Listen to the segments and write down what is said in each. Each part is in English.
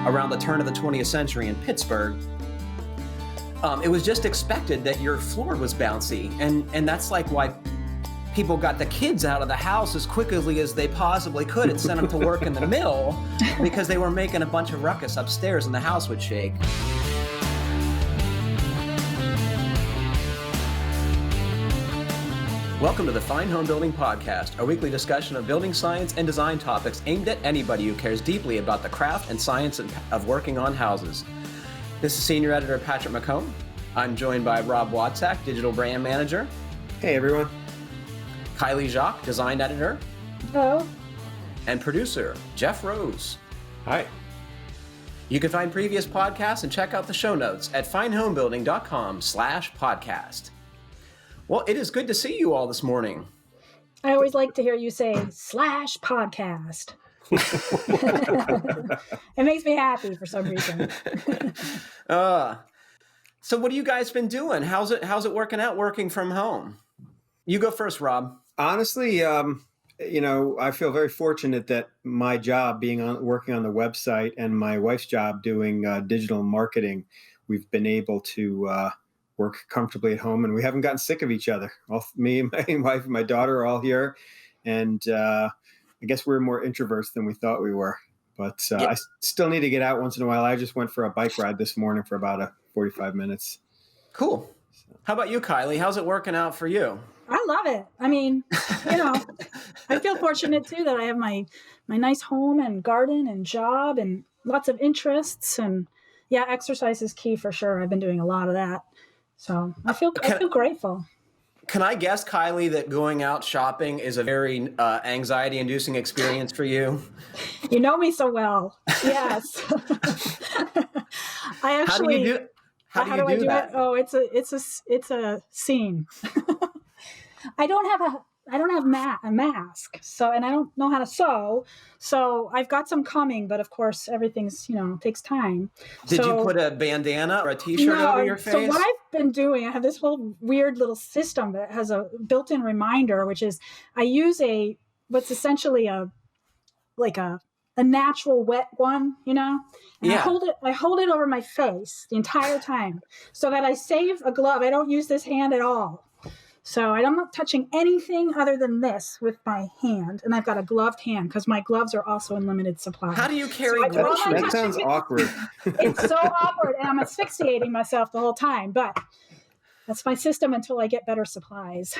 around the turn of the 20th century in Pittsburgh, it was just expected that your floor was bouncy. And that's like why people got the kids out of the house as quickly as they possibly could and sent them to work in the mill because they were making a bunch of ruckus upstairs and the house would shake. Welcome to the Fine Homebuilding Podcast, a weekly discussion of building science and design topics aimed at anybody who cares deeply about the craft and science of working on houses. This is Senior Editor Patrick McComb. I'm joined by Rob Watsack, Digital Brand Manager. Hey, everyone. Kiley Jacques, Design Editor. Hello. And producer, Jeff Rose. Hi. You can find previous podcasts and check out the show notes at finehomebuilding.com/podcast. Well, it is good to see you all this morning. I always like to hear you say /podcast. It makes me happy for some reason. So what have you guys been doing? How's it working out working from home? You go first, Rob. Honestly, I feel very fortunate that my job working on the website and my wife's job doing digital marketing, we've been able to work comfortably at home, and we haven't gotten sick of each other. Me, my wife, and my daughter are all here, and I guess we're more introverts than we thought we were. But I still need to get out once in a while. I just went for a bike ride this morning for about 45 minutes. Cool. How about you, Kiley? How's it working out for you? I love it. I mean, I feel fortunate too that I have my nice home and garden and job and lots of interests. And yeah, exercise is key for sure. I've been doing a lot of that. So I feel grateful. Can I guess, Kiley, that going out shopping is a very anxiety-inducing experience for you? You know me so well. Yes. I actually. How do you do that? Oh, it's a scene. I don't have a mask, and I don't know how to sew. So I've got some coming, but of course everything's, takes time. Did you put a bandana or a t-shirt over your face? So what I've been doing, I have this whole weird little system that has a built-in reminder, which is I use what's essentially a natural wet one, and I hold it over my face the entire time so that I save a glove. I don't use this hand at all. So I'm not touching anything other than this with my hand. And I've got a gloved hand because my gloves are also in limited supply. How do you carry gloves? That sounds awkward. It's so awkward. And I'm asphyxiating myself the whole time. But that's my system until I get better supplies.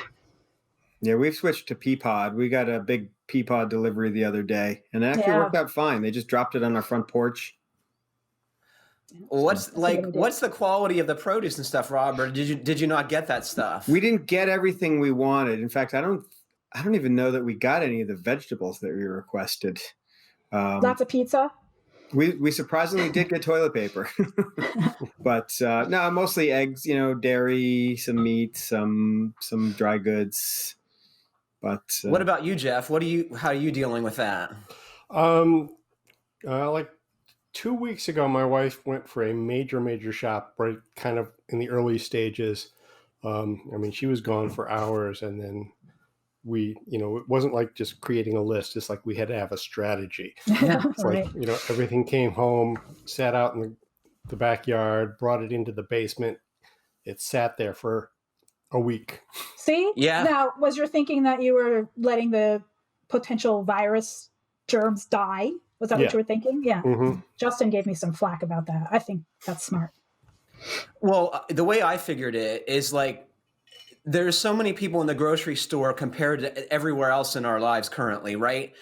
Yeah, we've switched to Peapod. We got a big Peapod delivery the other day. And it actually worked out fine. They just dropped it on our front porch. What's the quality of the produce and stuff, Rob? Or did you not get that stuff? We didn't get everything we wanted. In fact, I don't even know that we got any of the vegetables that we requested. Lots of pizza. We surprisingly did get toilet paper, but no, mostly eggs. Dairy, some meat, some dry goods. But what about you, Jeff? How are you dealing with that? 2 weeks ago, my wife went for a major shop right kind of in the early stages. She was gone for hours, and then it wasn't like just creating a list. It's like we had to have a strategy. Yeah, it's right. Everything came home, sat out in the backyard, brought it into the basement. It sat there for a week. See? Yeah. Now, was your thinking that you were letting the potential virus germs die? Was that what you were thinking? Yeah. Mm-hmm. Justin gave me some flack about that. I think that's smart. Well, the way I figured it is there's so many people in the grocery store compared to everywhere else in our lives currently, right?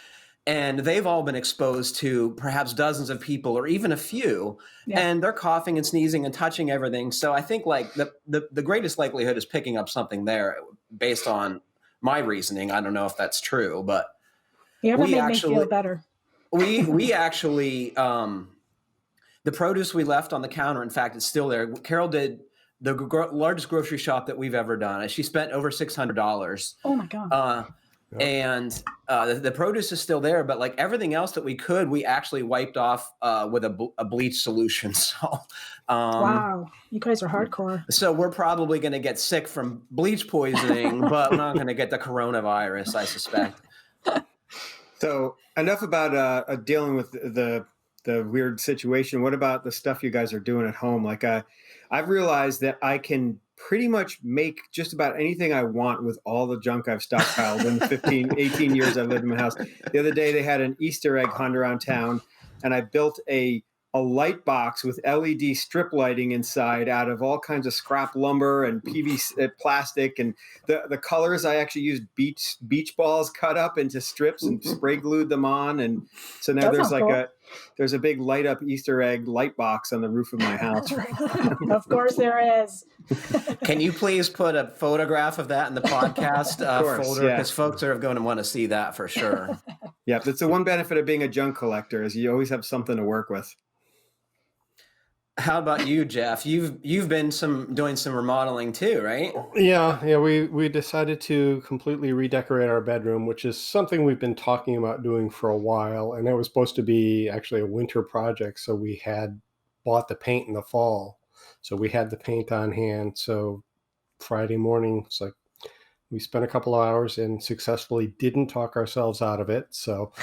And they've all been exposed to perhaps dozens of people or even a few, and they're coughing and sneezing and touching everything. So I think the greatest likelihood is picking up something there based on my reasoning. I don't know if that's true, but you ever made me feel better. We actually, the produce we left on the counter, in fact, it's still there. Carol did the largest grocery shop that we've ever done. She spent over $600. Oh my God. And the produce is still there, but everything else that we could, we actually wiped off with a bleach solution. So, wow, you guys are hardcore. So we're probably going to get sick from bleach poisoning, but we're not going to get the coronavirus, I suspect. So enough about dealing with the the weird situation. What about the stuff you guys are doing at home? Like I've realized that I can pretty much make just about anything I want with all the junk I've stockpiled in the 15, 18 years I've lived in my house. The other day they had an Easter egg hunt around town, and I built a light box with LED strip lighting inside out of all kinds of scrap lumber and PVC plastic, and the colors I actually used beach balls cut up into strips and spray glued them on, and so now there's a big light up Easter egg light box on the roof of my house. Of course there is. Can you please put a photograph of that in the podcast folder? Because folks are going to want to see that for sure. Yeah, that's the one benefit of being a junk collector is you always have something to work with. How about you, Jeff? You've been doing some remodeling too, right? Yeah. We decided to completely redecorate our bedroom, which is something we've been talking about doing for a while. And it was supposed to be actually a winter project. So we had bought the paint in the fall. So we had the paint on hand. So Friday morning, it's like we spent a couple of hours and successfully didn't talk ourselves out of it. So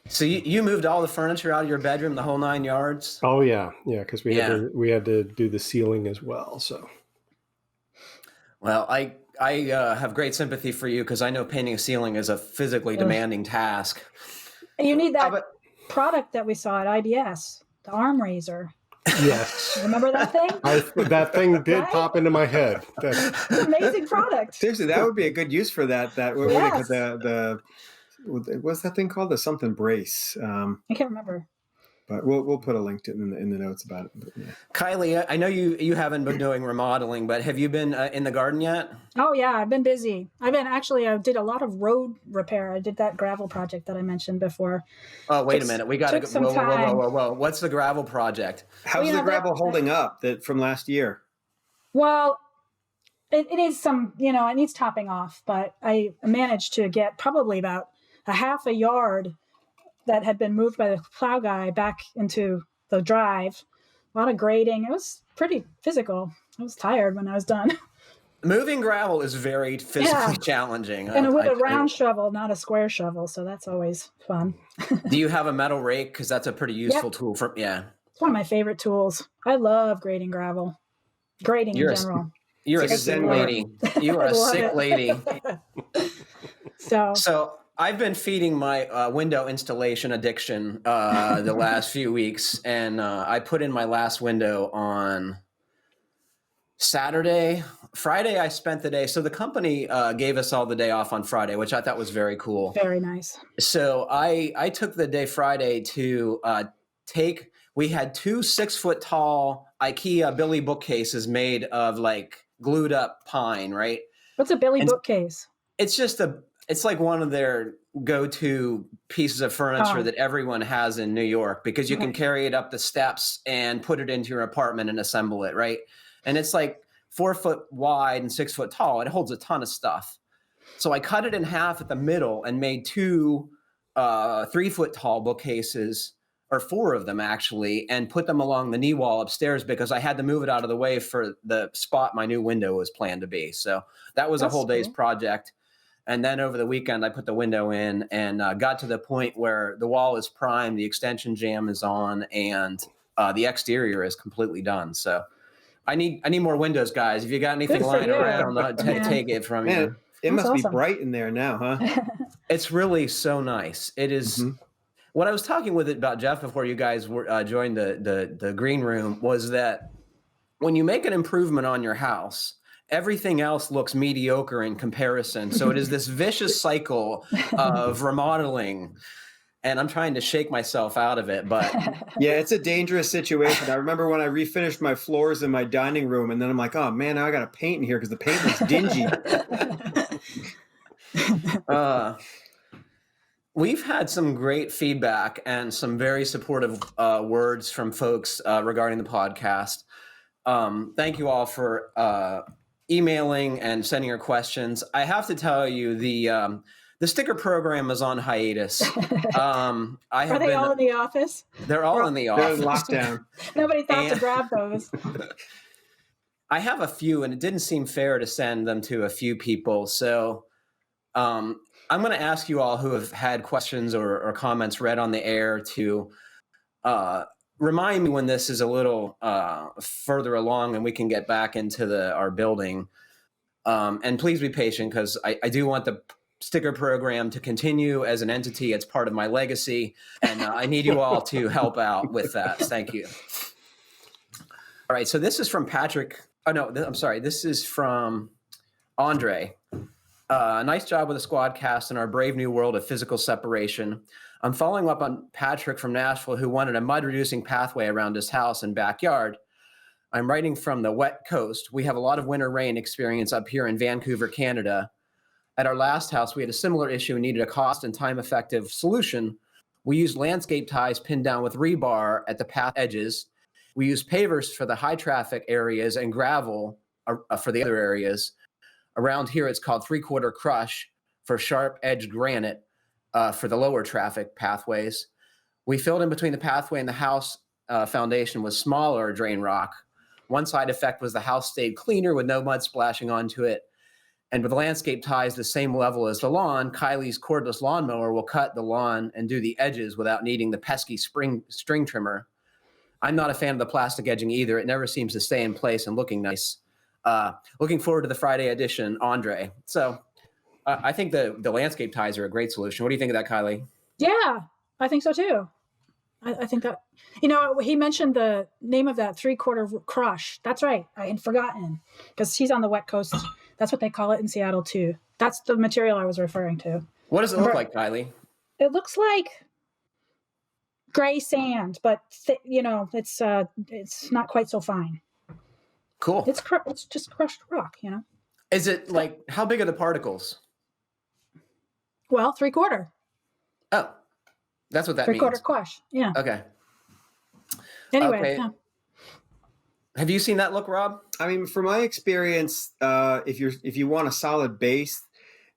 So you moved all the furniture out of your bedroom, the whole 9 yards? Oh yeah, because we had to do the ceiling as well. So, well, I have great sympathy for you because I know painting a ceiling is a physically demanding task. You need that product that we saw at IBS, the arm raiser. Yes, remember that thing? That thing did pop into my head. It's an amazing product. Seriously, that would be a good use for that. What's that thing called? The something brace. I can't remember. But we'll put a link to it in the notes about it. But, yeah. Kylie, I know you haven't been doing remodeling, but have you been in the garden yet? Oh yeah, I've been busy. I did a lot of road repair. I did that gravel project that I mentioned before. Oh, wait a minute. We got to go. Whoa. What's the gravel project? How's the gravel holding up from last year? Well, it needs some, it needs topping off, but I managed to get probably about a half a yard that had been moved by the plow guy back into the drive. A lot of grading. It was pretty physical. I was tired when I was done. Moving gravel is very physically challenging. And with a round shovel, not a square shovel. So that's always fun. Do you have a metal rake? Because that's a pretty useful tool for, It's one of my favorite tools. I love grading gravel. Grading in general. You're a sick lady. You are a sick lady. So I've been feeding my window installation addiction the last few weeks, and I put in my last window on Saturday. Friday, I spent the day. So the company gave us all the day off on Friday, which I thought was very cool. Very nice. So I took the day Friday to we had 2 6-foot tall IKEA Billy bookcases made of like glued up pine, right? What's a Billy bookcase? It's just it's like one of their go-to pieces of furniture that everyone has in New York because you can carry it up the steps and put it into your apartment and assemble it, right? And it's like 4 foot wide and 6 foot tall. It holds a ton of stuff. So I cut it in half at the middle and made 2 3-foot tall bookcases, or 4 of them actually, and put them along the knee wall upstairs because I had to move it out of the way for the spot my new window was planned to be. So that was a whole day's project. And then over the weekend, I put the window in and got to the point where the wall is primed, the extension jamb is on, and the exterior is completely done. So I need more windows, guys. If you got anything lying around, take it from you. It must be bright in there now, huh? It's really so nice. It is. Mm-hmm. What I was talking with it about, Jeff, before you guys joined the green room, was that when you make an improvement on your house, everything else looks mediocre in comparison. So it is this vicious cycle of remodeling, and I'm trying to shake myself out of it. But yeah, it's a dangerous situation. I remember when I refinished my floors in my dining room, and then I'm like, oh man, now I got to paint in here because the paint looks dingy. We've had some great feedback and some very supportive words from folks regarding the podcast. Thank you all for emailing and sending your questions. I have to tell you, the sticker program is on hiatus. Are they all in the office? They're all in the office. They're in lockdown. Nobody thought to grab those. I have a few, and it didn't seem fair to send them to a few people. So I'm going to ask you all who have had questions or comments read on the air to remind me when this is a little further along and we can get back into our building. And please be patient, because I do want the sticker program to continue as an entity. It's part of my legacy, and I need you all to help out with that. Thank you. All right, so this is from Patrick. Oh, no, I'm sorry. This is from Andre. Nice job with the squad cast in our brave new world of physical separation. I'm following up on Patrick from Nashville, who wanted a mud-reducing pathway around his house and backyard. I'm writing from the wet coast. We have a lot of winter rain experience up here in Vancouver, Canada. At our last house, we had a similar issue and needed a cost and time-effective solution. We used landscape ties pinned down with rebar at the path edges. We used pavers for the high-traffic areas and gravel for the other areas. Around here, it's called three-quarter crush for sharp-edged granite for the lower traffic pathways. We filled in between the pathway and the house foundation with smaller drain rock. One side effect was the house stayed cleaner with no mud splashing onto it. And with landscape ties the same level as the lawn, Kiley's cordless lawnmower will cut the lawn and do the edges without needing the pesky string trimmer. I'm not a fan of the plastic edging either. It never seems to stay in place and looking nice. Looking forward to the Friday edition, Andre. So I think the landscape ties are a great solution. What do you think of that, Kiley? Yeah, I think so too. I think that, he mentioned the name of that three-quarter crush. That's right. I had forgotten, because he's on the wet coast. That's what they call it in Seattle too. That's the material I was referring to. What does it look like, Kiley? It looks like gray sand, but it's not quite so fine. Cool. It's just crushed rock, Is it like, how big are the particles? Well, three-quarter. Oh, that's what that means. Three-quarter crush. Yeah. Okay. Anyway. Okay. Yeah. Have you seen that look, Rob? I mean, from my experience, if you want a solid base,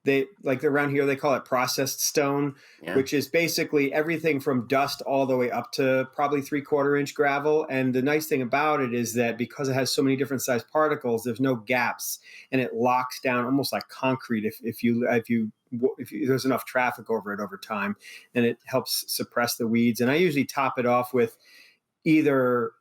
they like around here they call it processed stone, which is basically everything from dust all the way up to probably 3/4 inch gravel. And the nice thing about it is that because it has so many different size particles, there's no gaps, and it locks down almost like concrete if there's enough traffic over it over time, and it helps suppress the weeds. And I usually top it off with either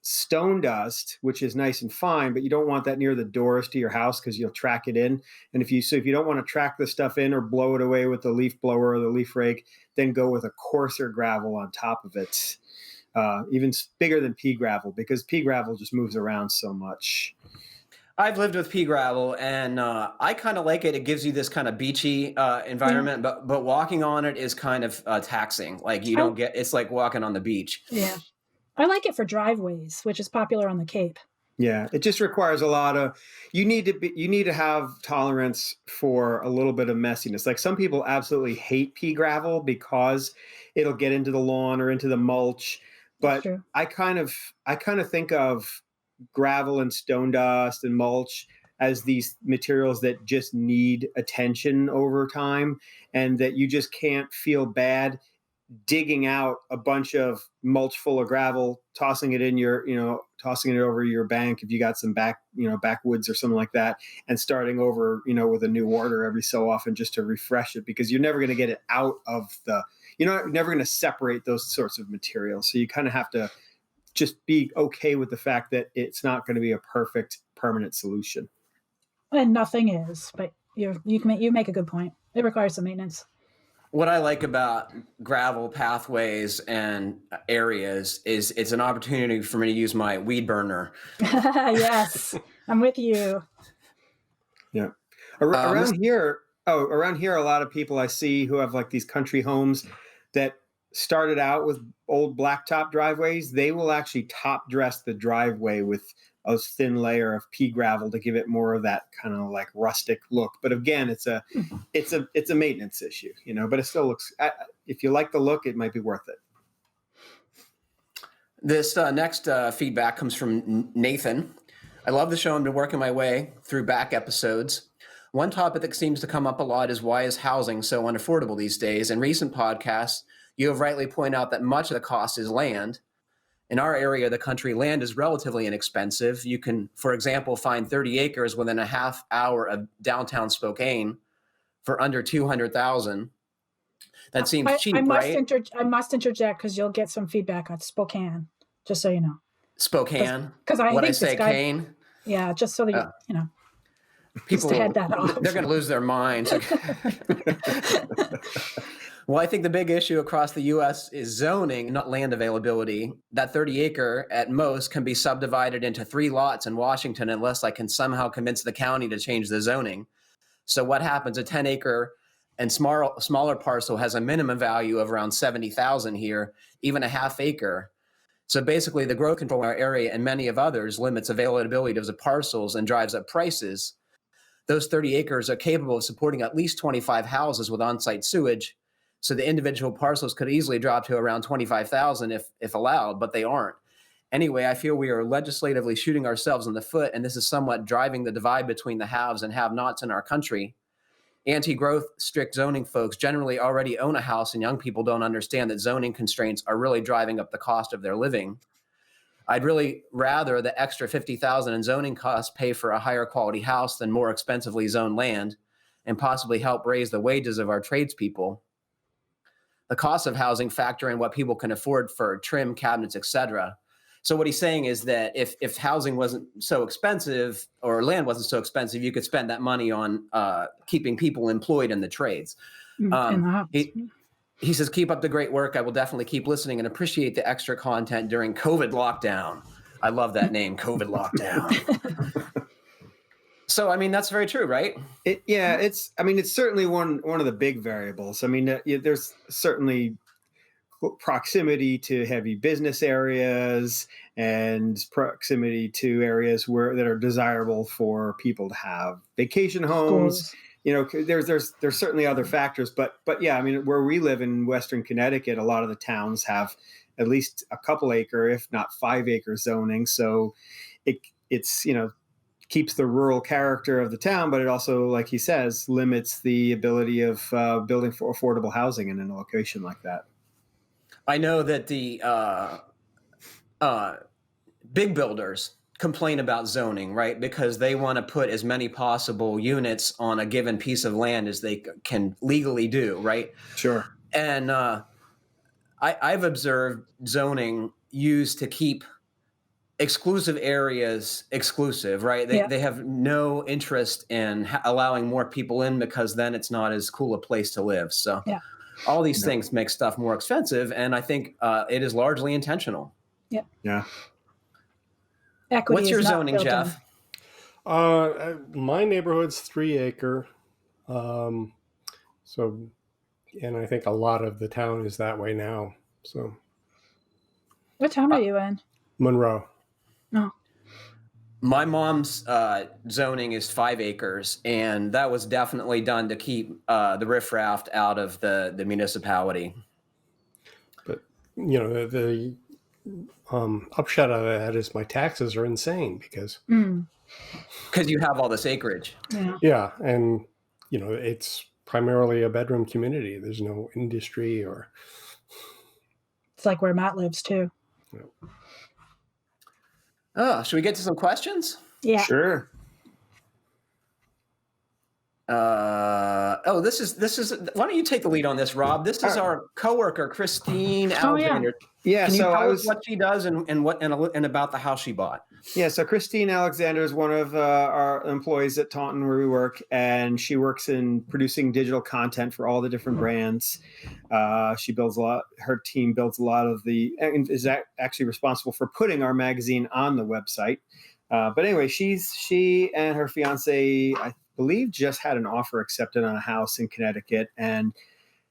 stone dust, which is nice and fine, but you don't want that near the doors to your house because you'll track it in. And if you don't want to track the stuff in or blow it away with the leaf blower or the leaf rake, then go with a coarser gravel on top of it, even bigger than pea gravel, because pea gravel just moves around so much. I've lived with pea gravel, and I kind of like it. It gives you this kind of beachy environment, but walking on it is kind of taxing. Like it's like walking on the beach. Yeah. I like it for driveways, which is popular on the Cape. Yeah, it just requires a lot of. You need to have tolerance for a little bit of messiness. Like some people absolutely hate pea gravel because it'll get into the lawn or into the mulch. But I kind of think of gravel and stone dust and mulch as these materials that just need attention over time, and that you just can't feel bad digging out a bunch of mulch full of gravel, tossing it over your bank if you got some backwoods or something like that, and starting over, with a new order every so often just to refresh it, because you're never going to get it out of you're never going to separate those sorts of materials. So you kind of have to just be okay with the fact that it's not going to be a perfect permanent solution. And nothing is, but you make a good point. It requires some maintenance. What I like about gravel pathways and areas is it's an opportunity for me to use my weed burner. Yes, I'm with you. Yeah. Around here, a lot of people I see who have like these country homes that started out with old blacktop driveways, they will actually top dress the driveway with a thin layer of pea gravel to give it more of that kind of like rustic look. But again, it's a maintenance issue, but it still looks, if you like the look, it might be worth it. This next feedback comes from Nathan. I love the show and been working my way through back episodes. One topic that seems to come up a lot is why is housing so unaffordable these days? In recent podcasts, you have rightly pointed out that much of the cost is land. In our area of the country, land is relatively inexpensive. You can, for example, find 30 acres within a half hour of downtown Spokane for under 200,000. That seems cheap, I right? must interject because you'll get some feedback on Spokane, just so you know. Spokane. Because I What think I say, this guy, Kane. Yeah, just so that you know. People, to head that off. They're going to lose their minds. Well, I think the big issue across the U.S. is zoning, not land availability. That 30 acre at most can be subdivided into 3 lots in Washington unless I can somehow convince the county to change the zoning. So what happens? A 10 acre and smaller parcel has a minimum value of around 70,000 here, even a half acre. So basically the growth control in our area and many of others limits availability of the parcels and drives up prices. Those 30 acres are capable of supporting at least 25 houses with on-site sewage. So the individual parcels could easily drop to around 25,000 if allowed, but they aren't. Anyway, I feel we are legislatively shooting ourselves in the foot, and this is somewhat driving the divide between the haves and have-nots in our country. Anti-growth, strict zoning folks generally already own a house, and young people don't understand that zoning constraints are really driving up the cost of their living. I'd really rather the extra 50,000 in zoning costs pay for a higher quality house than more expensively zoned land, and possibly help raise the wages of our tradespeople. The cost of housing factor in what people can afford for trim, cabinets, etc. So what he's saying is that if housing wasn't so expensive or land wasn't so expensive, you could spend that money on keeping people employed in the trades. He says, keep up the great work. I will definitely keep listening and appreciate the extra content during COVID lockdown. I love that name, COVID lockdown. So, I mean, that's very true, right? It's certainly one of the big variables. I mean, there's certainly proximity to heavy business areas and proximity to areas that are desirable for people to have vacation homes. Schools. You know, there's certainly other factors, but yeah, I mean, where we live in Western Connecticut, a lot of the towns have at least a couple acre, if not 5 acre zoning. So it's keeps the rural character of the town, but it also, like he says, limits the ability of building for affordable housing in a location like that. I know that the big builders complain about zoning, right? Because they want to put as many possible units on a given piece of land as they can legally do, right? Sure. And I've observed zoning used to keep exclusive areas exclusive, right? They have no interest in allowing more people in because then it's not as cool a place to live. So all these things make stuff more expensive, and I think it is largely intentional. Yep. Yeah. Equity. What's your zoning, Jeff? My neighborhood's 3 acre. And I think a lot of the town is that way now. So. What town are you in? Monroe. No. My mom's zoning is 5 acres, and that was definitely done to keep the riffraff out of the municipality. But, the upshot of that is my taxes are insane because you have all this acreage. Yeah, and it's primarily a bedroom community. There's no industry or. It's like where Matt lives too. Oh, should we get to some questions? Yeah. Sure. This is. Why don't you take the lead on this, Rob? This is our coworker, Christine Alexander. Yeah. Can you tell us what she does and about the house she bought? Yeah. So Christine Alexander is one of our employees at Taunton where we work, and she works in producing digital content for all the different brands. She builds a lot. Her team builds a lot of and is actually responsible for putting our magazine on the website. But anyway, she and her fiance, I believe, just had an offer accepted on a house in Connecticut, and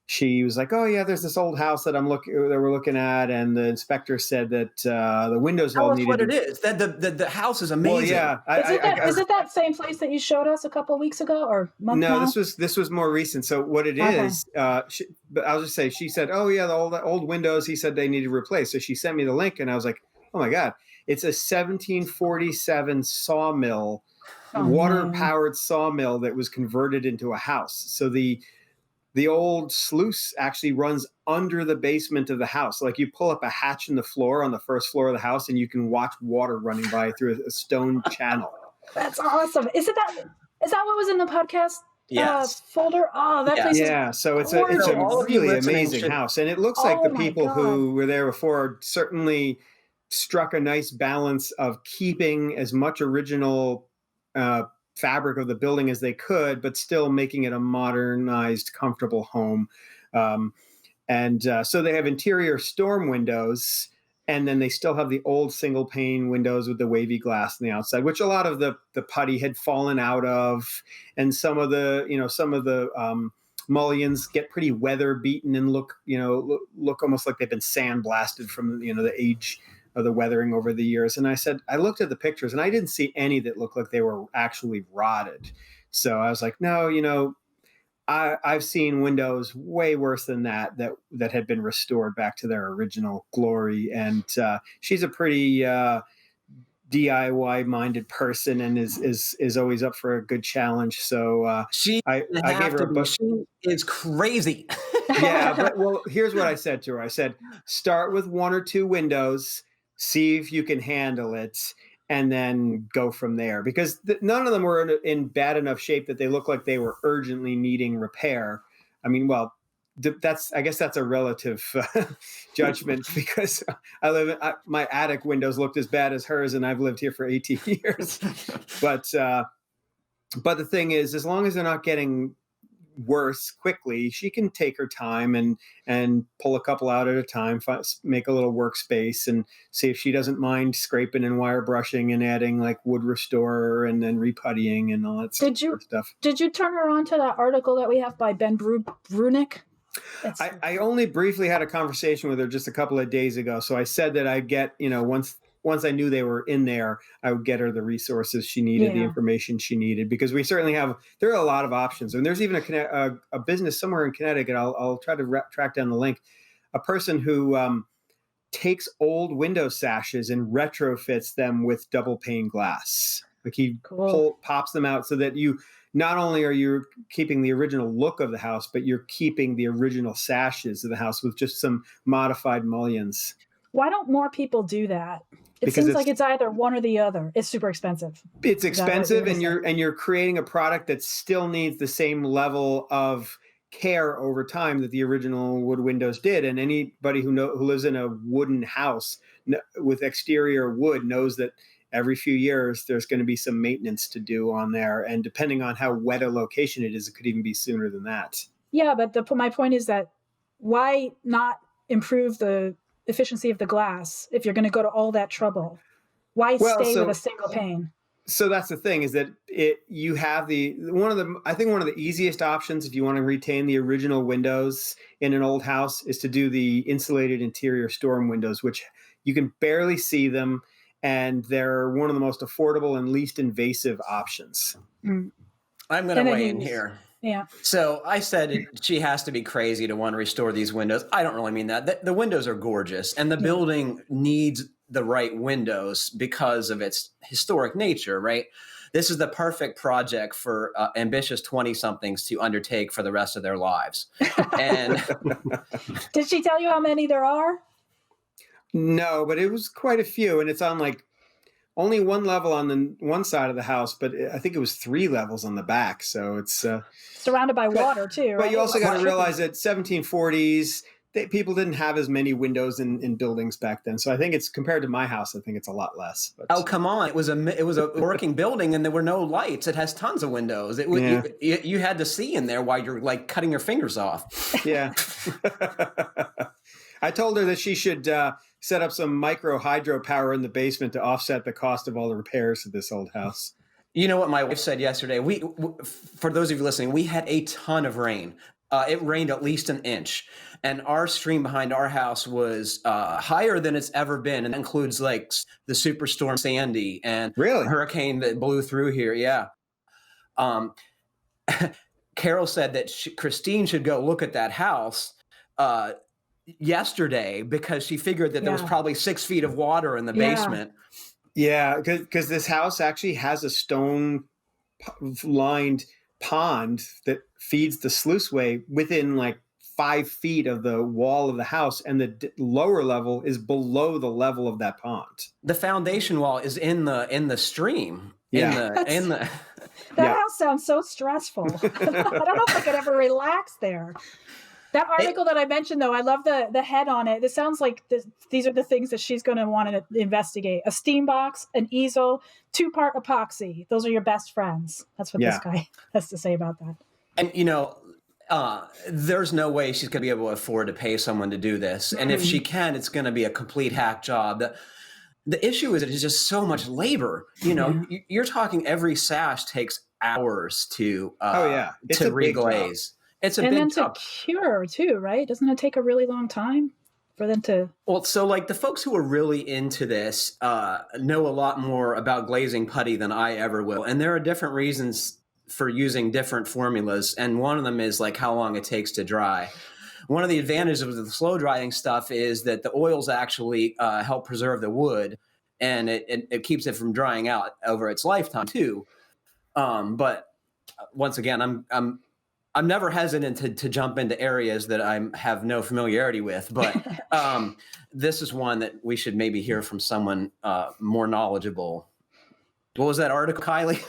she was like, "Oh yeah, there's this old house that we're looking at," and the inspector said that the windows all needed. What it is. That the house is amazing. Well, yeah, is it that same place that you showed us a couple of weeks ago or month now? No, this was more recent. So what it is, but I'll just say, she said, "Oh yeah, the old windows." He said they needed replaced, so she sent me the link, and I was like, "Oh my god, it's a 1747 sawmill." Water-powered sawmill that was converted into a house. So the old sluice actually runs under the basement of the house. Like you pull up a hatch in the floor on the first floor of the house, and you can watch water running by through a stone channel. That's awesome. Is that what was in the podcast? Yes. folder. Oh, that place is Yeah, so it's gorgeous. a all of you really listening amazing should. house, and it looks like Oh the my people God. who were there before certainly struck a nice balance of keeping as much original fabric of the building as they could, but still making it a modernized, comfortable home. And so they have interior storm windows, and then they still have the old single pane windows with the wavy glass on the outside, which a lot of the putty had fallen out of, and some of the mullions get pretty weather beaten and look almost like they've been sandblasted from the age of the weathering over the years. And I looked at the pictures and I didn't see any that looked like they were actually rotted. So I was like, no, I've seen windows way worse than that had been restored back to their original glory. And she's a pretty DIY minded person and is always up for a good challenge. So She I gave her a book. She is crazy. Yeah, but here's what I said to her. I said, start with 1 or 2 windows, see if you can handle it, and then go from there. Because none of them were in bad enough shape that they looked like they were urgently needing repair. I mean, well, I guess that's a relative judgment, because my attic windows looked as bad as hers, and I've lived here for 18 years. But the thing is, as long as they're not getting worse quickly, she can take her time and pull a couple out at a time, make a little workspace, and see if she doesn't mind scraping and wire brushing and adding like wood restorer and then reputtying and all that sort of stuff. Did you turn her on to that article that we have by Ben Brunick? I only briefly had a conversation with her just a couple of days ago. So I said that I'd get, once I knew they were in there, I would get her the resources she needed, the information she needed, because we certainly there are a lot of options. And there's even a business somewhere in Connecticut. I'll try to track down the link. A person who takes old window sashes and retrofits them with double pane glass. Like he pops them out so that not only are you keeping the original look of the house, but you're keeping the original sashes of the house with just some modified mullions. Why don't more people do that? It seems like it's either one or the other. It's super expensive. It's expensive, and you're creating a product that still needs the same level of care over time that the original wood windows did. And anybody who lives in a wooden house with exterior wood knows that every few years there's going to be some maintenance to do on there, and depending on how wet a location it is, it could even be sooner than that. Yeah, but my point is that why not improve the efficiency of the glass if you're going to go to all that trouble? Why stay with a single pane? So that's the thing, is that you have one of the easiest options if you want to retain the original windows in an old house is to do the insulated interior storm windows, which you can barely see them, and they're one of the most affordable and least invasive options. I'm going to weigh in here. Yeah. So I said she has to be crazy to want to restore these windows. I don't really mean that. The windows are gorgeous, and the building needs the right windows because of its historic nature, right? This is the perfect project for ambitious 20-somethings to undertake for the rest of their lives. And did she tell you how many there are? No, but it was quite a few, and it's on like only one level on the one side of the house, but I think it was 3 levels on the back. So it's surrounded by water too. Right? But you also got to realize that 1740s, people didn't have as many windows in buildings back then. So I think it's compared to my house, I think it's a lot less. But, oh, come on! It was a working building, and there were no lights. It has tons of windows. You had to see in there while you're like cutting your fingers off. Yeah. I told her that she should set up some micro hydropower in the basement to offset the cost of all the repairs to this old house. You know what my wife said yesterday? For those of you listening, we had a ton of rain. It rained at least an inch, and our stream behind our house was higher than it's ever been, and that includes like the superstorm Sandy and hurricane that blew through here. Yeah. Carol said that Christine should go look at that house yesterday because she figured that there was probably 6 feet of water in the basement. Yeah, because this house actually has a stone-lined pond that feeds the sluiceway within like 5 feet of the wall of the house, and the lower level is below the level of that pond. The foundation wall is in the stream. That house sounds so stressful. I don't know if I could ever relax there. That article that I mentioned, though, I love the head on it. It sounds like these are the things that she's going to want to investigate. A steam box, an easel, 2-part epoxy. Those are your best friends. That's what this guy has to say about that. And, there's no way she's going to be able to afford to pay someone to do this. And if she can, it's going to be a complete hack job. The issue is it is just so much labor. You're talking every sash takes hours to reglaze. It's a big job. And then to cure too, right? Doesn't it take a really long time for them to? Well, so like the folks who are really into this know a lot more about glazing putty than I ever will. And there are different reasons for using different formulas. And one of them is like how long it takes to dry. One of the advantages of the slow drying stuff is that the oils actually help preserve the wood, and it keeps it from drying out over its lifetime too. But once again, I'm never hesitant to jump into areas that I have no familiarity with, but this is one that we should maybe hear from someone more knowledgeable. What was that article, Kiley?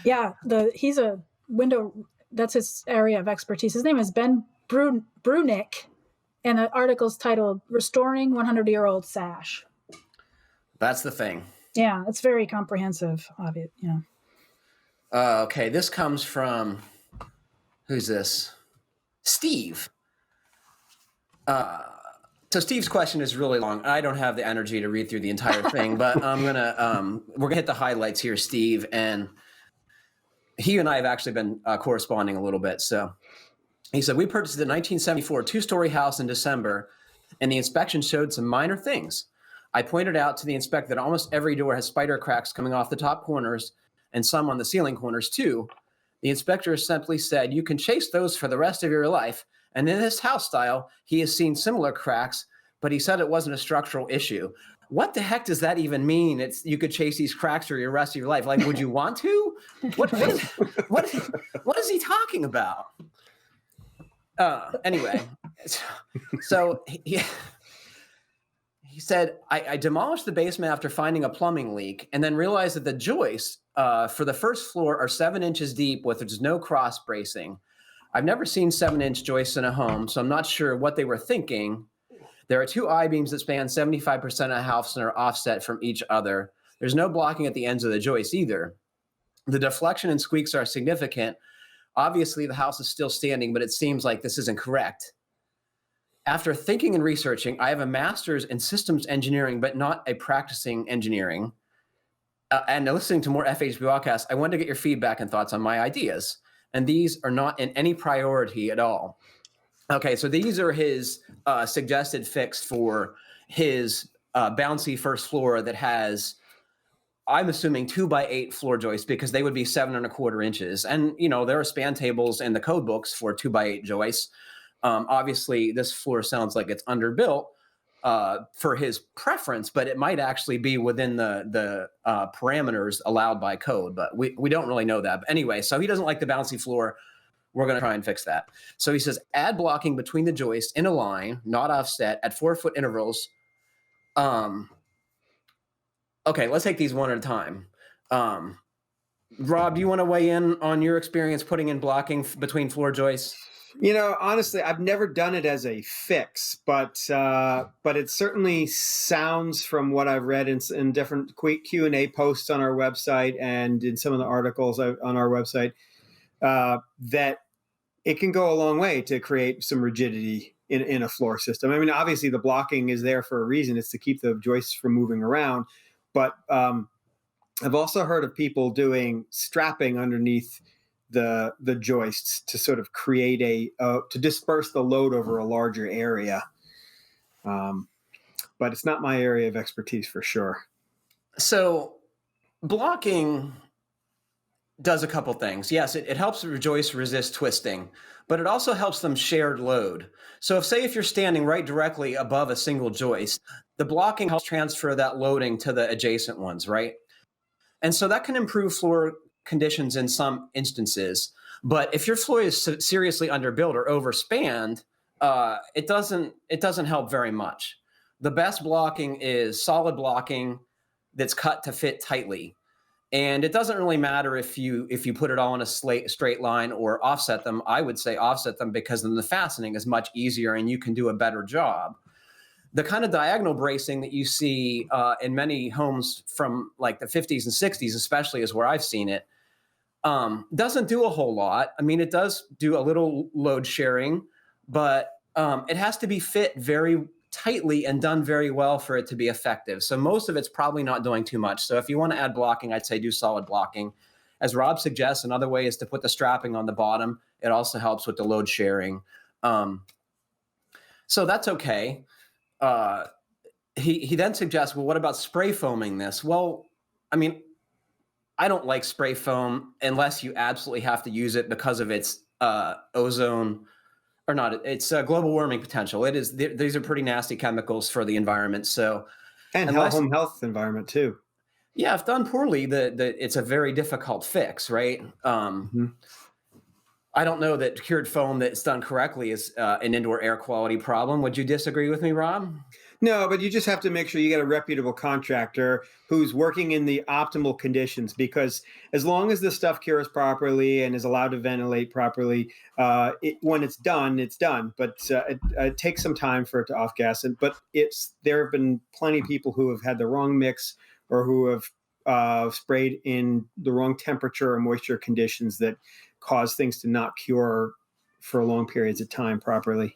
Yeah, he's a window. That's his area of expertise. His name is Ben Brunick, and the article's titled "Restoring 100-Year-Old Sash." That's the thing. Yeah, it's very comprehensive. Okay, this comes from. Who's this? Steve. So Steve's question is really long. I don't have the energy to read through the entire thing, but we're gonna hit the highlights here, Steve. And he and I have actually been corresponding a little bit. So he said, we purchased a 1974 2-story house in December, and the inspection showed some minor things. I pointed out to the inspector that almost every door has spider cracks coming off the top corners and some on the ceiling corners too. The inspector simply said, you can chase those for the rest of your life. And in this house style, he has seen similar cracks, but he said it wasn't a structural issue. What the heck does that even mean? You could chase these cracks for the rest of your life. Like, would you want to? What is he talking about? Anyway, so he said, I demolished the basement after finding a plumbing leak and then realized that the joists for the first floor are 7 inches deep with there's no cross bracing. I've never seen 7-inch joists in a home, so I'm not sure what they were thinking. There are 2 I-beams that span 75% of the house and are offset from each other. There's no blocking at the ends of the joists either. The deflection and squeaks are significant. Obviously, the house is still standing, but it seems like this isn't correct. After thinking and researching, I have a master's in systems engineering, but not a practicing engineering. And listening to more FHB podcasts, I wanted to get your feedback and thoughts on my ideas. And these are not in any priority at all. Okay, so these are his suggested fix for his bouncy first floor that has, I'm assuming, 2x8 floor joists because they would be 7¼ inches. And, there are span tables in the code books for 2x8 joists. Obviously, this floor sounds like it's underbuilt for his preference, but it might actually be within the parameters allowed by code. But we don't really know that. But anyway, so he doesn't like the bouncy floor. We're going to try and fix that. So he says, add blocking between the joists in a line, not offset, at 4-foot intervals. Okay, let's take these one at a time. Rob, do you want to weigh in on your experience putting in blocking between floor joists? Honestly, I've never done it as a fix, but it certainly sounds, from what I've read in different Q&A posts on our website and in some of the articles on our website, that it can go a long way to create some rigidity in a floor system. I mean, obviously the blocking is there for a reason. It's to keep the joists from moving around. But I've also heard of people doing strapping underneath the joists to sort of create to disperse the load over a larger area. But it's not my area of expertise for sure. So blocking does a couple things. Yes, it helps the joists resist twisting, but it also helps them shared load. So if you're standing right directly above a single joist, the blocking helps transfer that loading to the adjacent ones, right? And so that can improve floor conditions in some instances. But if your floor is seriously underbuilt or overspanned, it doesn't help very much. The best blocking is solid blocking that's cut to fit tightly. And it doesn't really matter if you put it all in a straight line or offset them. I would say offset them, because then the fastening is much easier and you can do a better job. The kind of diagonal bracing that you see in many homes from like the 50s and 60s, especially, is where I've seen it. Doesn't do a whole lot. I mean, it does do a little load sharing, but it has to be fit very tightly and done very well for it to be effective. So most of it's probably not doing too much. So if you want to add blocking, I'd say do solid blocking. As Rob suggests, another way is to put the strapping on the bottom. It also helps with the load sharing. So that's okay. He then suggests, well, what about spray foaming this? Well, I mean, I don't like spray foam unless you absolutely have to use it because of its ozone, or not, it's global warming potential. It is, these are pretty nasty chemicals for the environment. So, and home health environment too. Yeah, if done poorly, it's a very difficult fix, right? I don't know that cured foam that's done correctly is an indoor air quality problem. Would you disagree with me, Rob? No, but you just have to make sure you get a reputable contractor who's working in the optimal conditions, because as long as the stuff cures properly and is allowed to ventilate properly, when it's done, it's done. But it takes some time for it to off-gas. But there have been plenty of people who have had the wrong mix, or who have sprayed in the wrong temperature or moisture conditions that cause things to not cure for long periods of time properly.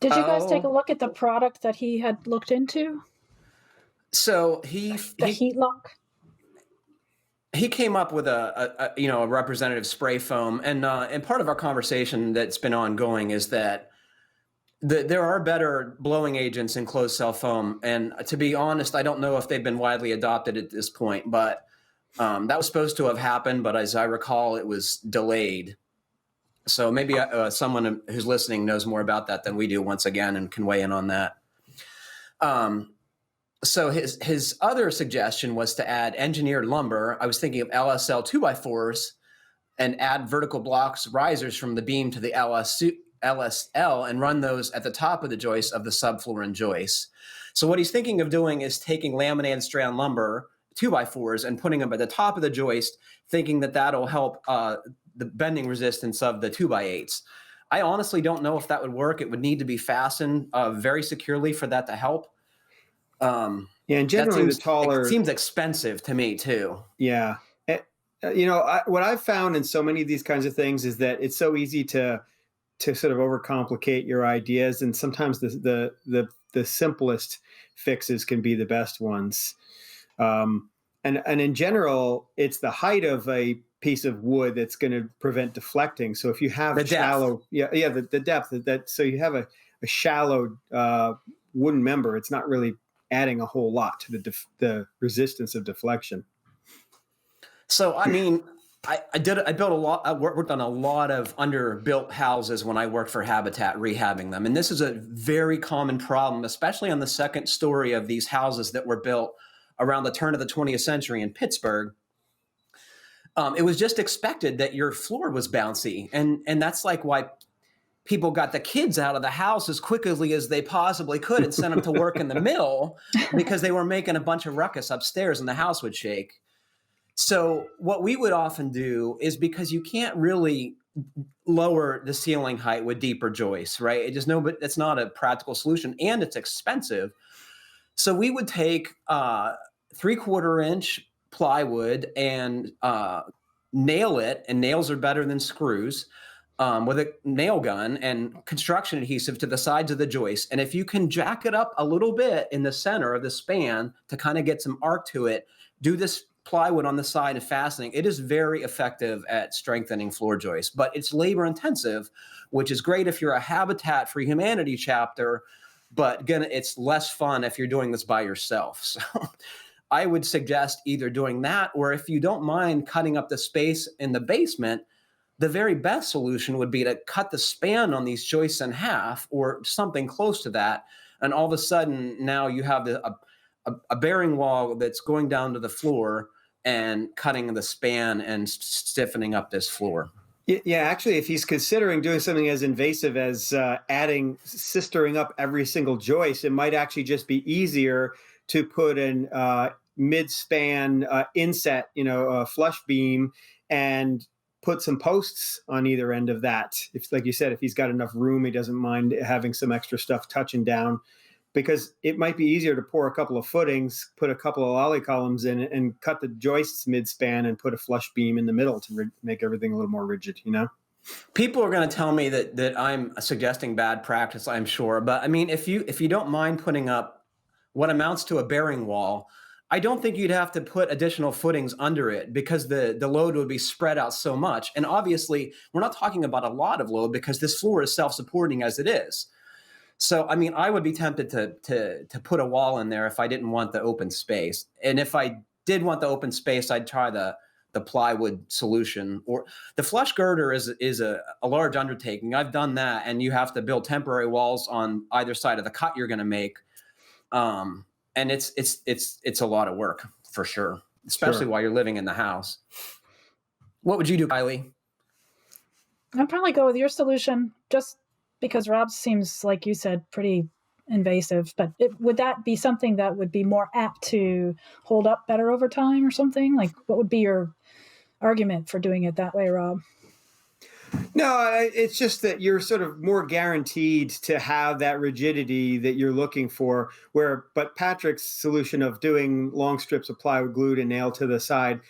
Did you guys take a look at the product that he had looked into? So the heat lock. He came up with a representative spray foam, and part of our conversation that's been ongoing is that there are better blowing agents in closed cell foam, and to be honest, I don't know if they've been widely adopted at this point, but that was supposed to have happened, but as I recall, it was delayed. So maybe someone who's listening knows more about that than we do, once again, and can weigh in on that. So his other suggestion was to add engineered lumber. I was thinking of LSL 2x4s and add vertical blocks, risers from the beam to the LSL, and run those at the top of the joist of the subfloor and joists. So what he's thinking of doing is taking laminated strand lumber, 2x4s, and putting them at the top of the joist, thinking that that'll help the bending resistance of the 2x8s. I honestly don't know if that would work. It would need to be fastened very securely for that to help. And generally the taller... It seems expensive to me too. Yeah. What I've found in so many of these kinds of things is that it's so easy to sort of overcomplicate your ideas. And sometimes the simplest fixes can be the best ones. And in general, it's the height of a piece of wood that's going to prevent deflecting. So if you have the shallow, the depth so you have a shallow wooden member, it's not really adding a whole lot to the resistance of deflection. So I mean, I built a lot. I worked on a lot of underbuilt houses when I worked for Habitat, rehabbing them, and this is a very common problem, especially on the second story of these houses that were built around the turn of the 20th century in Pittsburgh. It was just expected that your floor was bouncy. And that's like why people got the kids out of the house as quickly as they possibly could and sent them to work in the mill, because they were making a bunch of ruckus upstairs and the house would shake. So what we would often do is, because you can't really lower the ceiling height with deeper joists, right? But it's not a practical solution, and it's expensive. So we would take 3/4 inch plywood and nail it, and nails are better than screws, with a nail gun and construction adhesive to the sides of the joist. And if you can jack it up a little bit in the center of the span to kind of get some arc to it, do this plywood on the side and fastening, it is very effective at strengthening floor joists. But it's labor intensive, which is great if you're a Habitat for Humanity chapter, but again, it's less fun if you're doing this by yourself. So I would suggest either doing that, or if you don't mind cutting up the space in the basement, the very best solution would be to cut the span on these joists in half or something close to that. And all of a sudden now you have a bearing wall that's going down to the floor and cutting the span and stiffening up this floor. Yeah, actually, if he's considering doing something as invasive as sistering up every single joist, it might actually just be easier to put in mid-span inset, a flush beam, and put some posts on either end of that. If, like you said, if he's got enough room, he doesn't mind having some extra stuff touching down, because it might be easier to pour a couple of footings, put a couple of lolly columns in, and cut the joists mid-span and put a flush beam in the middle to make everything a little more rigid, People are going to tell me that I'm suggesting bad practice, I'm sure. But I mean, if you don't mind putting up what amounts to a bearing wall, I don't think you'd have to put additional footings under it, because the load would be spread out so much. And obviously, we're not talking about a lot of load, because this floor is self-supporting as it is. So, I mean, I would be tempted to put a wall in there if I didn't want the open space. And if I did want the open space, I'd try the plywood solution. Or the flush girder is a large undertaking. I've done that, and you have to build temporary walls on either side of the cut you're going to make. And it's a lot of work for sure, especially while you're living in the house. What would you do, Kiley? I'd probably go with your solution, just because Rob's seems, like you said, pretty invasive. But would that be something that would be more apt to hold up better over time or something? Like, what would be your argument for doing it that way, Rob? No, it's just that you're sort of more guaranteed to have that rigidity that you're looking for. But Patrick's solution of doing long strips of plywood glued and nailed to the side,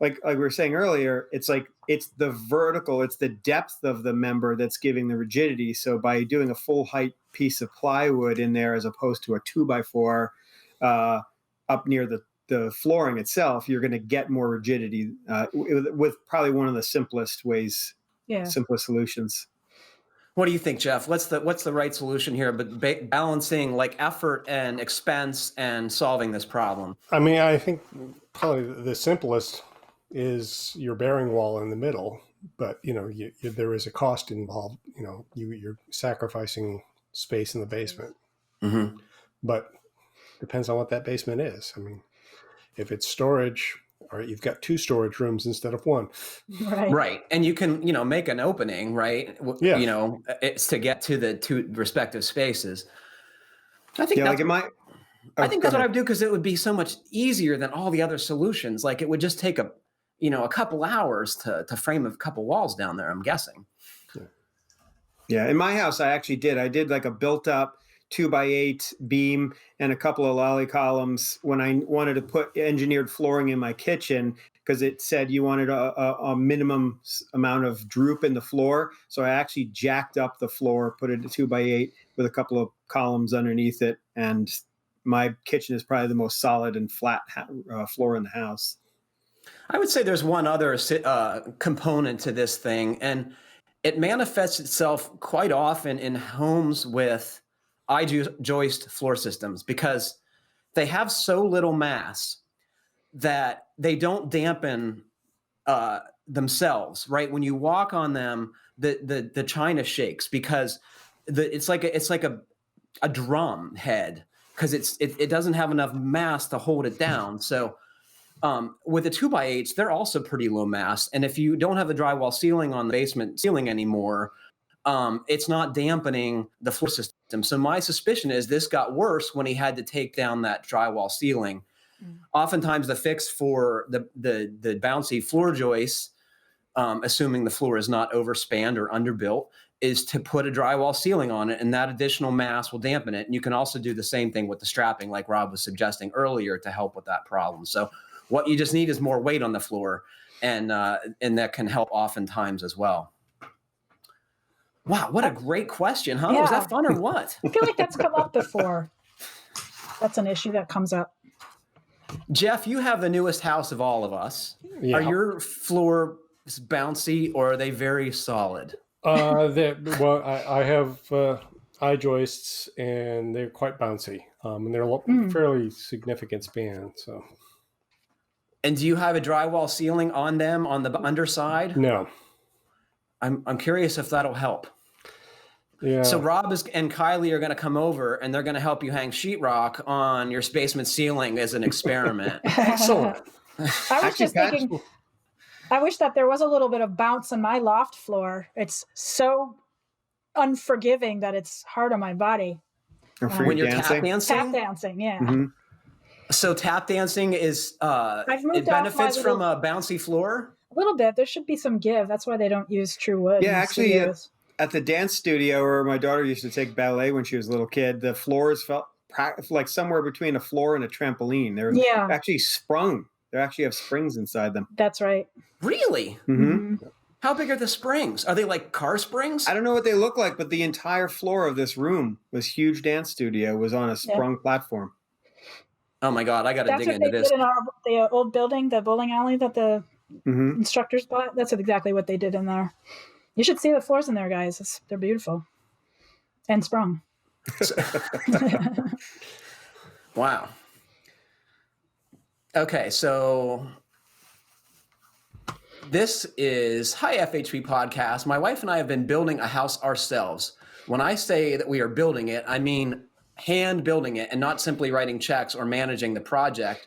like we were saying earlier, it's the vertical, it's the depth of the member that's giving the rigidity. So by doing a full height piece of plywood in there, as opposed to a 2x4 up near the flooring itself, you're going to get more rigidity with probably one of the simplest ways. Yeah. Simplest solutions. What do you think, Jeff? What's the right solution here, but balancing like effort and expense and solving this problem? I mean, I think probably the simplest is your bearing wall in the middle, but there is a cost involved. You're sacrificing space in the basement, but depends on what that basement is. I mean, if it's storage, all right, you've got 2 storage rooms instead of 1. Right. And you can, make an opening, right? Yeah. It's to get to the 2 respective spaces. I think that's what I would do, because it would be so much easier than all the other solutions. Like, it would just take a couple hours to frame a couple walls down there, I'm guessing. Yeah. In my house, I did like a built up 2x8 beam and a couple of lolly columns when I wanted to put engineered flooring in my kitchen, because it said you wanted a minimum amount of droop in the floor. So I actually jacked up the floor, put it a 2x8 with a couple of columns underneath it. And my kitchen is probably the most solid and flat floor in the house. I would say there's one other component to this thing, and it manifests itself quite often in homes with joist floor systems, because they have so little mass that they don't dampen themselves, right? When you walk on them, the china shakes, because it's like a drum head, because it doesn't have enough mass to hold it down. So with the 2x8s, they're also pretty low mass, and if you don't have the drywall ceiling on the basement ceiling anymore, it's not dampening the floor system. So my suspicion is this got worse when he had to take down that drywall ceiling. Oftentimes the fix for the bouncy floor joists, assuming the floor is not overspanned or underbuilt, is to put a drywall ceiling on it, and that additional mass will dampen it. And you can also do the same thing with the strapping, like Rob was suggesting earlier, to help with that problem. So what you just need is more weight on the floor, and that can help oftentimes as well. Wow, what a great question, huh? Yeah. Was that fun or what? I feel like that's come up before. That's an issue that comes up. Jeff, you have the newest house of all of us. Yeah. Are your floors bouncy, or are they very solid? I have joists, and they're quite bouncy, and they're fairly significant span. So. And do you have a drywall ceiling on them on the underside? No. I'm curious if that'll help. Yeah. So Rob and Kiley are going to come over, and they're going to help you hang sheetrock on your basement ceiling as an experiment. Excellent. I was just thinking, I wish that there was a little bit of bounce on my loft floor. It's so unforgiving that it's hard on my body. When you're tap dancing? Tap dancing, yeah. Mm-hmm. So tap dancing is it benefits from a bouncy floor? A little bit. There should be some give. That's why they don't use true wood. Yeah, actually, at the dance studio where my daughter used to take ballet when she was a little kid, the floors felt like somewhere between a floor and a trampoline. They're actually sprung. They actually have springs inside them. That's right. Really? Mm-hmm. How big are the springs? Are they like car springs? I don't know what they look like, but the entire floor of this room, this huge dance studio, was on a sprung platform. Oh my God, I got to dig into this. That's what they did in the old building, the bowling alley that the instructors bought. That's exactly what they did in there. You should see the floors in there, guys. They're beautiful and sprung. Wow. Okay, so this is Hi FHP Podcast. My wife and I have been building a house ourselves. When I say that we are building it, I mean hand building it and not simply writing checks or managing the project.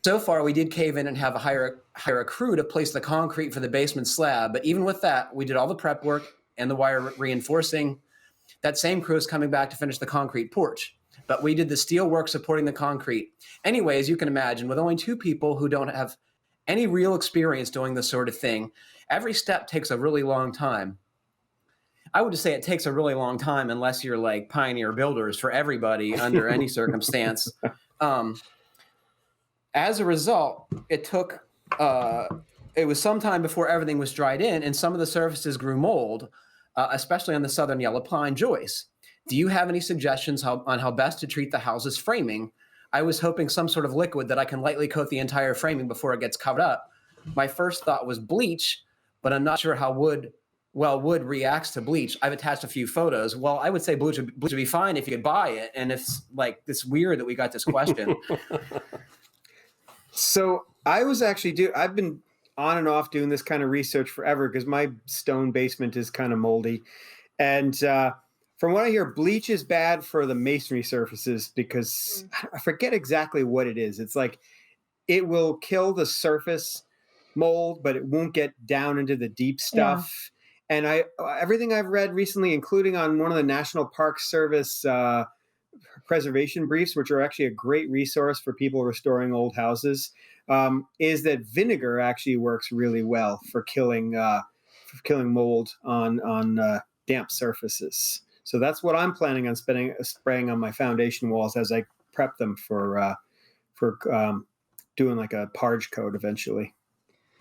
So far, we did cave in and have hire a crew to place the concrete for the basement slab. But even with that, we did all the prep work and the wire reinforcing. That same crew is coming back to finish the concrete porch. But we did the steel work supporting the concrete. Anyway, as you can imagine, with only two people who don't have any real experience doing this sort of thing, every step takes a really long time. I would just say it takes a really long time unless you're like pioneer builders for everybody under any circumstance. As a result, it was some time before everything was dried in and some of the surfaces grew mold, especially on the southern yellow pine joists. Do you have any suggestions on how best to treat the house's framing? I was hoping some sort of liquid that I can lightly coat the entire framing before it gets covered up. My first thought was bleach, but I'm not sure how wood reacts to bleach. I've attached a few photos. Well, I would say bleach would be fine if you could buy it. And it's like, it's weird that we got this question. So I've been on and off doing this kind of research forever because my stone basement is kind of moldy. And from what I hear, bleach is bad for the masonry surfaces because I forget exactly what it is. It's like it will kill the surface mold, but it won't get down into the deep stuff. Yeah. And everything I've read recently, including on one of the National Park Service preservation briefs, which are actually a great resource for people restoring old houses, is that vinegar actually works really well for killing mold on damp surfaces. So that's what I'm planning on spraying on my foundation walls as I prep them for doing like a parge coat eventually.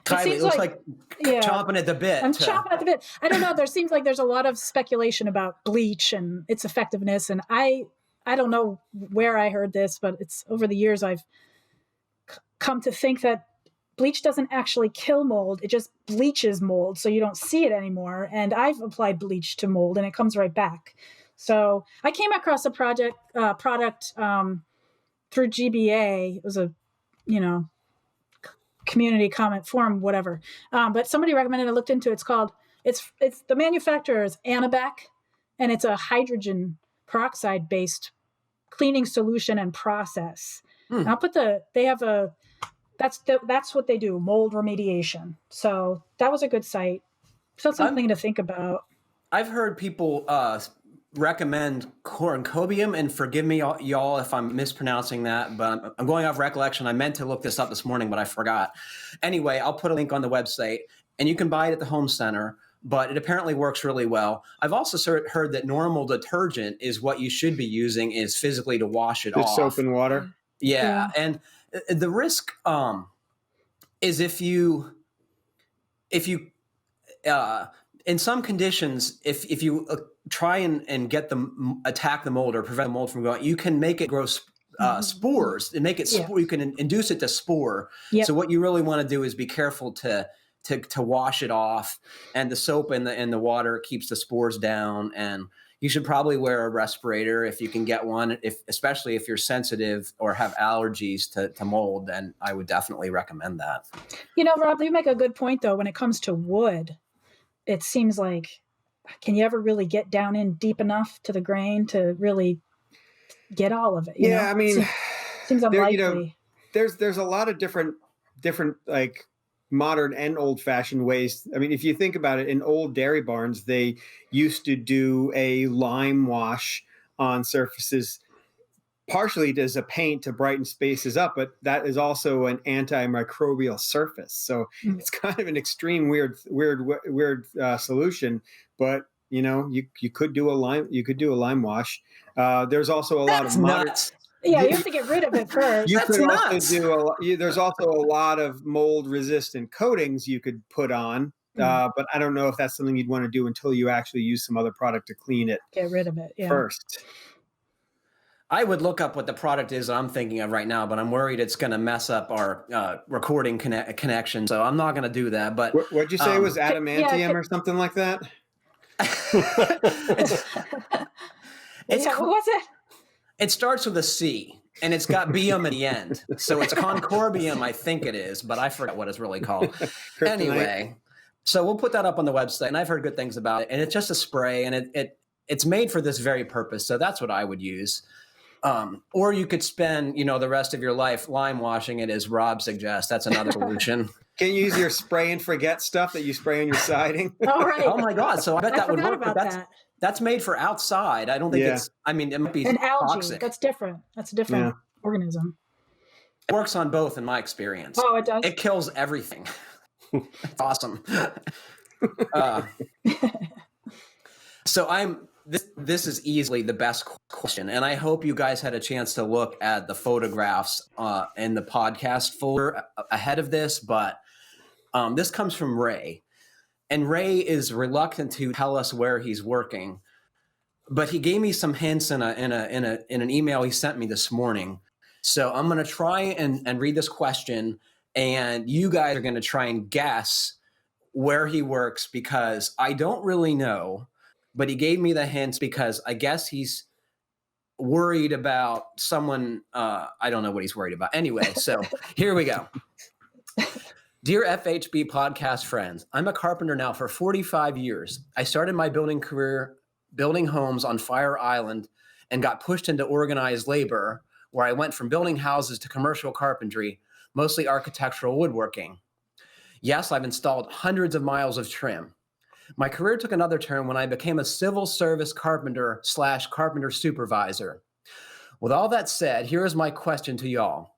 Kylie, it looks like chomping at the bit. I'm chomping at the bit. I don't know. There seems like there's a lot of speculation about bleach and its effectiveness. And I don't know where I heard this, but it's over the years I've come to think that bleach doesn't actually kill mold. It just bleaches mold so you don't see it anymore. And I've applied bleach to mold and it comes right back. So I came across a product through GBA. It was a, community comment forum, whatever. But somebody recommended, I looked into it. It's the manufacturer is Anabec, and it's a hydrogen peroxide based cleaning solution and process. And I'll put that's what they do, mold remediation. So that was a good site. So that's something to think about. I've heard people recommend corncobium, and forgive me y'all if I'm mispronouncing that, but I'm going off recollection. I meant to look this up this morning, but I forgot. Anyway, I'll put a link on the website and you can buy it at the home center, but it apparently works really well. I've also heard that normal detergent is what you should be using is physically to wash it off. Soap and water. Yeah. And the risk is if you in some conditions, if you try and get them attack the mold or prevent the mold from going, you can make it grow spores and make it you can induce it to spore. Yep. So what you really want to do is be careful to wash it off, and the soap and the water keeps the spores down. And you should probably wear a respirator if you can get one, especially if you're sensitive or have allergies to mold. Then I would definitely recommend that. Rob, you make a good point though. When it comes to wood, it seems like, can you ever really get down in deep enough to the grain to really get all of it? You know? I mean, seems unlikely. There's a lot of different like modern and old fashioned ways. I mean, if you think about it, in old dairy barns, they used to do a lime wash on surfaces partially as a paint to brighten spaces up, but that is also an antimicrobial surface. So it's kind of an extreme, weird solution. But you could do a lime wash. There's also a lot of modern. Nuts. Yeah, you have to get rid of it first. You That's could nuts. also there's also a lot of mold resistant coatings you could put on. But I don't know if that's something you'd want to do until you actually use some other product to clean it. Get rid of it first. I would look up what the product is I'm thinking of right now, but I'm worried it's going to mess up our recording connection. So I'm not going to do that. But what'd you say it was adamantium or something like that? What was it? It starts with a C, and it's got bium at the end. So it's concorbium, I think it is, but I forgot what it's really called. Anyway, so we'll put that up on the website, and I've heard good things about it. And it's just a spray, and it's made for this very purpose. So that's what I would use. Or you could spend, the rest of your life lime washing it, as Rob suggests. That's another solution. Can you use your spray and forget stuff that you spray on your siding? Oh, right. Oh my God. So I bet that would work. But that's made for outside. I don't think it might be an algae. toxic. That's different. That's a different organism. It works on both in my experience. Oh, it does? It kills everything. It's awesome. So this is easily the best question. And I hope you guys had a chance to look at the photographs in the podcast folder ahead of this, but this comes from Ray. And Ray is reluctant to tell us where he's working, but he gave me some hints in an email he sent me this morning. So I'm going to try and read this question, and you guys are going to try and guess where he works, because I don't really know, but he gave me the hints because I guess he's worried about someone. I don't know what he's worried about. Anyway, so here we go. Dear FHB podcast friends, I'm a carpenter now for 45 years. I started my building career building homes on Fire Island and got pushed into organized labor, where I went from building houses to commercial carpentry, mostly architectural woodworking. Yes, I've installed hundreds of miles of trim. My career took another turn when I became a civil service carpenter / carpenter supervisor. With all that said, here is my question to y'all.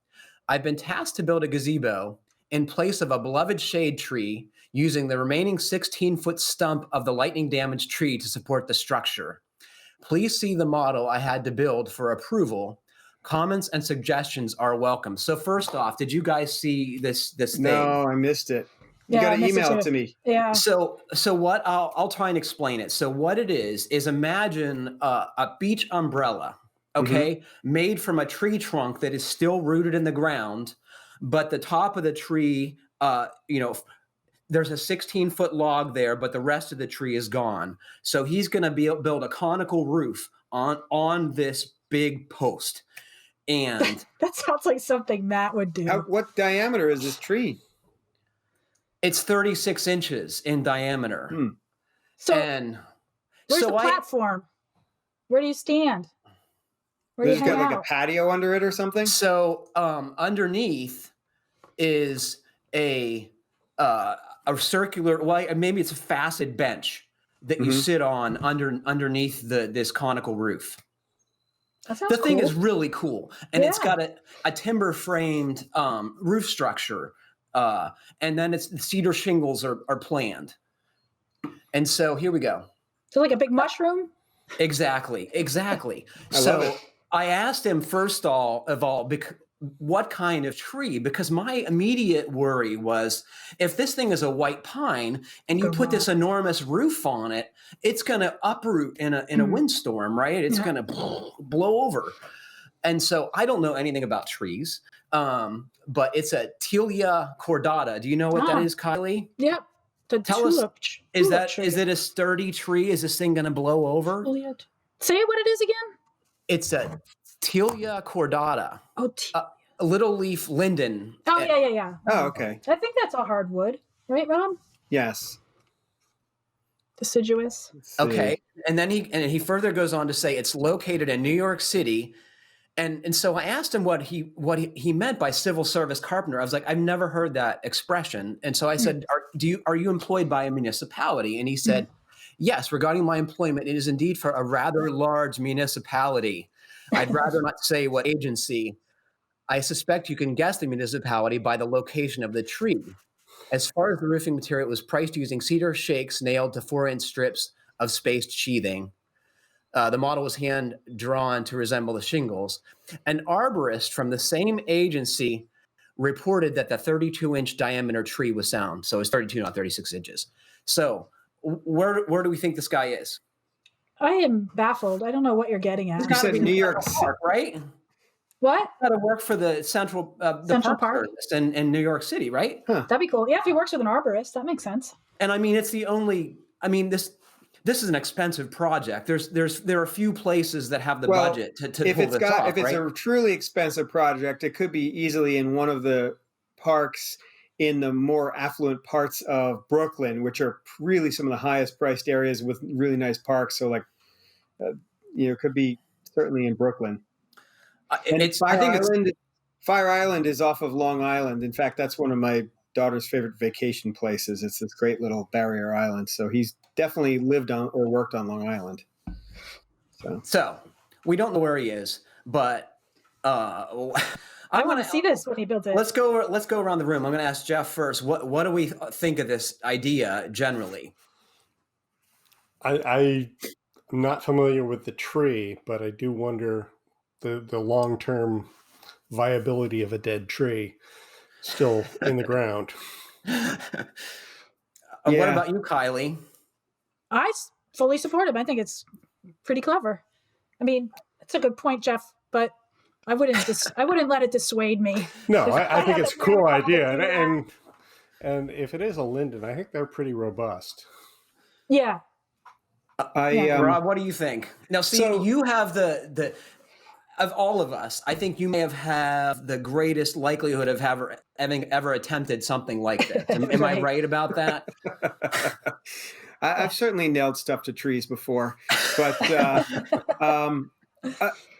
I've been tasked to build a gazebo in place of a beloved shade tree, using the remaining 16-foot stump of the lightning-damaged tree to support the structure. Please see the model I had to build for approval. Comments and suggestions are welcome. So first off, did you guys see this thing? No, I missed it. You got to email it to me. Yeah. So what I'll try and explain it. So what it is imagine a beach umbrella, okay, made from a tree trunk that is still rooted in the ground, but the top of the tree, there's a 16-foot log there, but the rest of the tree is gone. So he's going to build a conical roof on this big post. And that sounds like something Matt would do. What diameter is this tree? It's 36 inches in diameter. So where's the platform? Where do you stand? Where do you hang out? Like a patio under it or something? So underneath is a circular, maybe it's a facet bench that you sit on underneath this conical roof. The thing is really cool, and it's got a timber framed roof structure, and then the cedar shingles are planned. And so here we go. So like a big mushroom? Exactly. I love it. I asked him first of all, what kind of tree? Because my immediate worry was, if this thing is a white pine and you put this enormous roof on it, it's going to uproot in a windstorm, right? It's going to blow over. And so I don't know anything about trees, but it's a Tilia cordata. Do you know what that is, Kiley? Yep. Tell us, is it a sturdy tree? Is this thing going to blow over? Say what it is again. It's a Tilia cordata. Oh, a little leaf linden. Oh, yeah. Oh, okay. I think that's a hardwood, right, Rob? Yes. Deciduous. Okay. And then he further goes on to say it's located in New York City. And so I asked him what he meant by civil service carpenter. I was like, I've never heard that expression. And so I said, are you employed by a municipality? And he said, Yes, regarding my employment, it is indeed for a rather large municipality. I'd rather not say what agency. I suspect you can guess the municipality by the location of the tree. As far as the roofing material, it was priced using cedar shakes nailed to 4-inch strips of spaced sheathing. The model was hand drawn to resemble the shingles. An arborist from the same agency reported that the 32-inch diameter tree was sound. So it's 32, not 36 inches. So where do we think this guy is? I am baffled. I don't know what you're getting at. You said New York Park, right? What? Got to work for the Central Park Service in New York City, right? Huh. That'd be cool. Yeah, if he works with an arborist, that makes sense. And I mean, it's the only. I mean, this is an expensive project. There are a few places that have the budget to pull this off. If it's a truly expensive project, it could be easily in one of the parks in the more affluent parts of Brooklyn, which are really some of the highest priced areas with really nice parks. So, like, it could be certainly in Brooklyn. Fire Island is off of Long Island. In fact, that's one of my daughter's favorite vacation places. It's this great little barrier island. So he's definitely lived on or worked on Long Island. So we don't know where he is, but I want to see this when he builds it. Let's go around the room. I'm going to ask Jeff first. What do we think of this idea generally? I'm not familiar with the tree, but I do wonder the long-term viability of a dead tree still in the ground. What about you, Kiley? I fully support him. I think it's pretty clever. I mean, it's a good point, Jeff, but I wouldn't let it dissuade me. No, I think it's a cool idea. And if it is a linden, I think they're pretty robust. Yeah. Rob, what do you think? Now, see, you have the of all of us, I think you may have the greatest likelihood of having ever attempted something like this. Am I right about that? I've certainly nailed stuff to trees before, but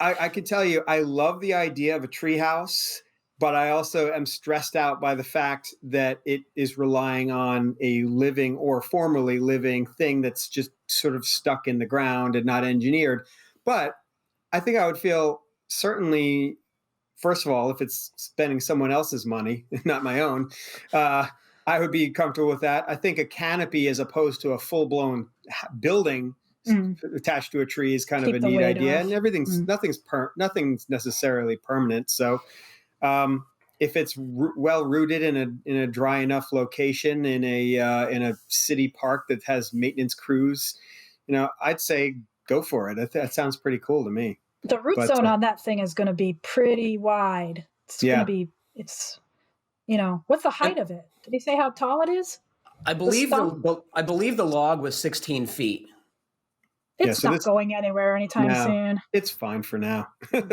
I can tell you, I love the idea of a tree house, but I also am stressed out by the fact that it is relying on a living or formerly living thing that's just sort of stuck in the ground and not engineered. But I think I would feel certainly, first of all, if it's spending someone else's money, not my own, I would be comfortable with that. I think a canopy as opposed to a full-blown building attached to a tree is kind of a neat idea. And nothing's necessarily permanent. So if it's well rooted in a dry enough location in a city park that has maintenance crews, I'd say go for it. That sounds pretty cool to me. The root zone on that thing is going to be pretty wide. It's going to be, what's the height of it? Did he say how tall it is? I believe the log was 16 feet. It's not going anywhere anytime soon. It's fine for now. Did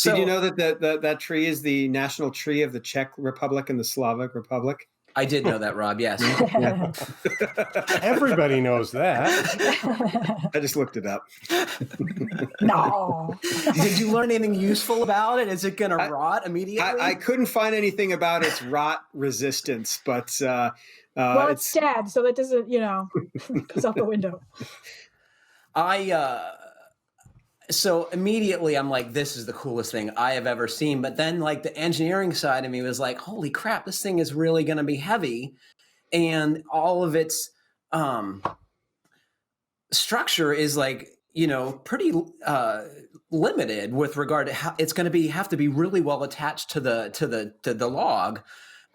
you know that tree is the national tree of the Czech Republic and the Slovak Republic? I did know that, Rob. Yes. Everybody knows that. I just looked it up. No. Did you learn anything useful about it? Is it going to rot immediately? I couldn't find anything about its rot resistance, but it's dead, so that doesn't, goes out the window. So immediately I'm like, this is the coolest thing I have ever seen. But then like the engineering side of me was like, holy crap, this thing is really going to be heavy. And all of its structure is like, pretty limited with regard to how it's going to have to be really well attached to the log.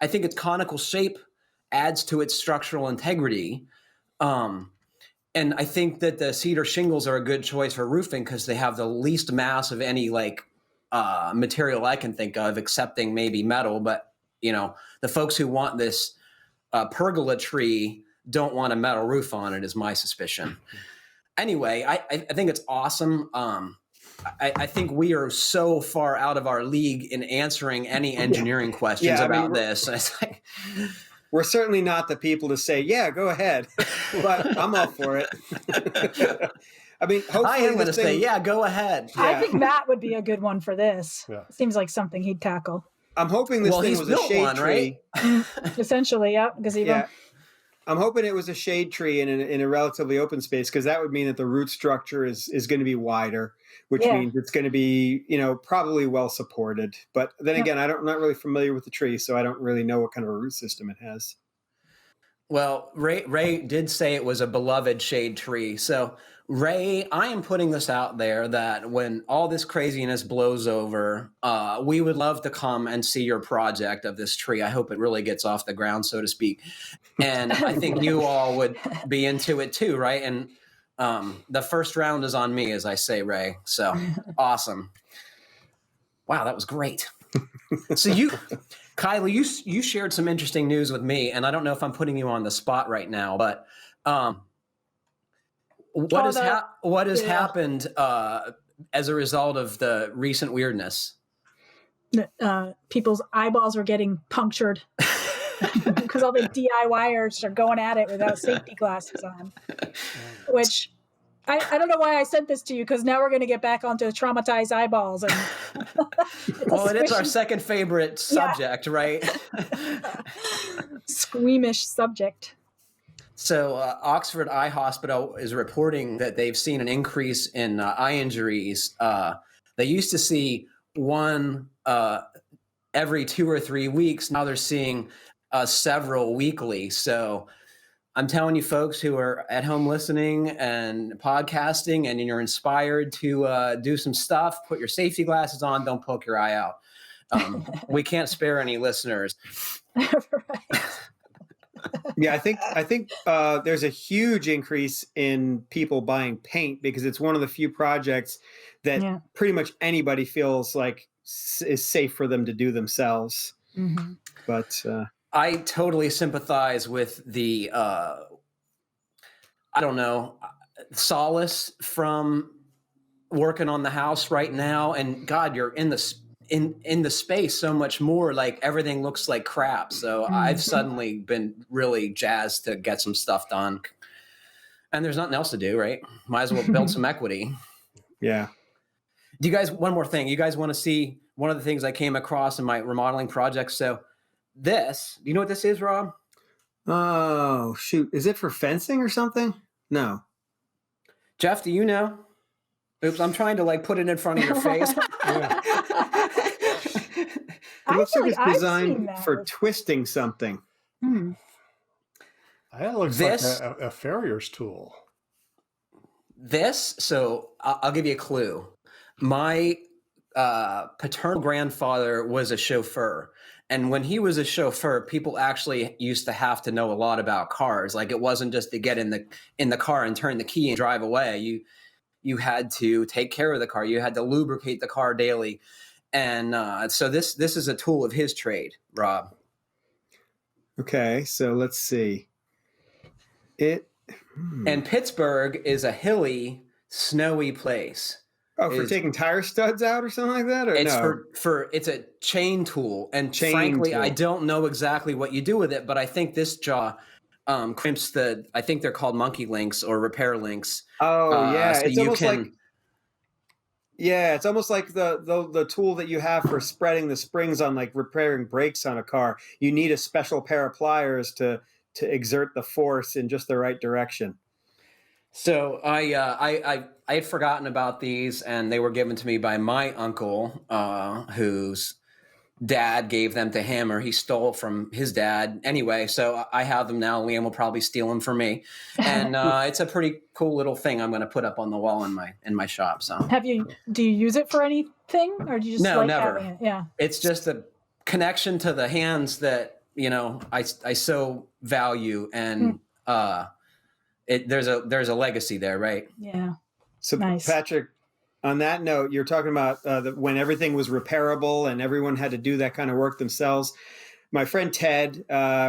I think its conical shape adds to its structural integrity. And I think that the cedar shingles are a good choice for roofing because they have the least mass of any material I can think of, excepting maybe metal. But, the folks who want this pergola tree don't want a metal roof on it is my suspicion. Anyway, I think it's awesome. I think we are so far out of our league in answering any engineering questions about this. And it's like... We're certainly not the people to say, yeah, go ahead, but I'm all for it. I mean, hopefully I am going to say, yeah, go ahead. Yeah. I think Matt would be a good one for this. Yeah. Seems like something he'd tackle. I'm hoping this thing was a shade tree. Right? Essentially, yeah, gazebo. Yeah. I'm hoping it was a shade tree in a relatively open space, because that would mean that the root structure is going to be wider, which means it's going to be, probably well supported. But then again, I'm not really familiar with the tree, so I don't really know what kind of a root system it has. Well, Ray did say it was a beloved shade tree. So, Ray, I am putting this out there that when all this craziness blows over, we would love to come and see your project of this tree. I hope it really gets off the ground, so to speak. And I think you all would be into it too, right? And the first round is on me, as I say, Ray. So, awesome. Wow, that was great. So Kiley, you shared some interesting news with me, and I don't know if I'm putting you on the spot right now, but what has happened as a result of the recent weirdness? People's eyeballs are getting punctured because all the DIYers are going at it without safety glasses on, which I don't know why I sent this to you, because now we're going to get back onto traumatized eyeballs. And well, it is our second favorite subject, right? Squeamish subject. So Oxford Eye Hospital is reporting that they've seen an increase in eye injuries. They used to see one every 2 or 3 weeks. Now they're seeing several weekly. So I'm telling you, folks who are at home listening and podcasting, and you're inspired to do some stuff, put your safety glasses on. Don't poke your eye out. We can't spare any listeners. Right. Yeah, I think there's a huge increase in people buying paint, because it's one of the few projects that pretty much anybody feels like is safe for them to do themselves. Mm-hmm. But I totally sympathize with the, solace from working on the house right now. And God, you're in the space so much more, like everything looks like crap. So I've suddenly been really jazzed to get some stuff done. And there's nothing else to do, right? Might as well build some equity. Yeah. Do you guys, one more thing, you guys want to see one of the things I came across in my remodeling project? So do you know what this is, Rob? Oh, shoot. Is it for fencing or something? No. Jeff, do you know? Oops, I'm trying to put it in front of your face. It looks like it's designed for twisting something. That looks like a farrier's tool. So I'll give you a clue. My paternal grandfather was a chauffeur. And when he was a chauffeur, people actually used to have to know a lot about cars. Like, it wasn't just to get in the car and turn the key and drive away. You had to take care of the car. You had to lubricate the car daily. And so this is a tool of his trade, Rob. Okay, so let's see. And Pittsburgh is a hilly, snowy place. Oh, for taking tire studs out or something like that? Or it's no? It's a chain tool. And frankly, I don't know exactly what you do with it, but I think this jaw crimps I think they're called monkey links or repair links. Oh, yeah. So it's almost like the tool that you have for spreading the springs on, like repairing brakes on a car. You need a special pair of pliers to exert the force in just the right direction. So I had forgotten about these, and they were given to me by my uncle, whose dad gave them to him, or he stole from his dad. Anyway, so I have them now. Liam will probably steal them from me, and it's a pretty cool little thing I'm going to put up on the wall in my shop. So, do you use it for anything, or do you just never having it? Yeah, it's just a connection to the hands that I so value, and there's a legacy there, right? Yeah. So nice. Patrick, on that note, you're talking about when everything was repairable and everyone had to do that kind of work themselves. My friend Ted